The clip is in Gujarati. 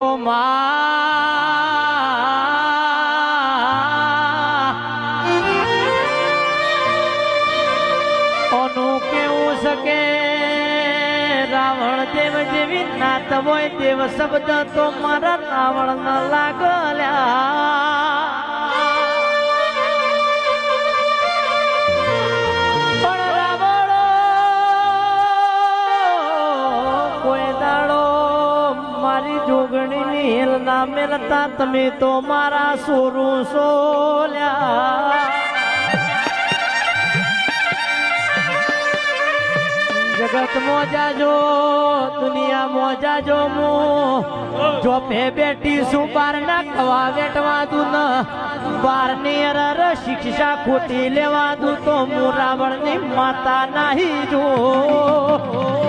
ઓનું કેવું શકે રાવણ દેવ જેવી નાત હોય દેવ શબ્દ તો મારા રાવણ ન લાગલ્યા પણ રાવણ કોઈ દાડો મારી જોગણીની હેલ ના મેલતા તમે તો મારા સોરું સોલ્યા जगत मोजा जो दुनिया मोजा जो मु जो पे बेटी सु बार ना खवा वेटवा दू न बार ની અરર શિક્ષા ખોટી લેવા દू तो मु रावण ની माता नहीं जो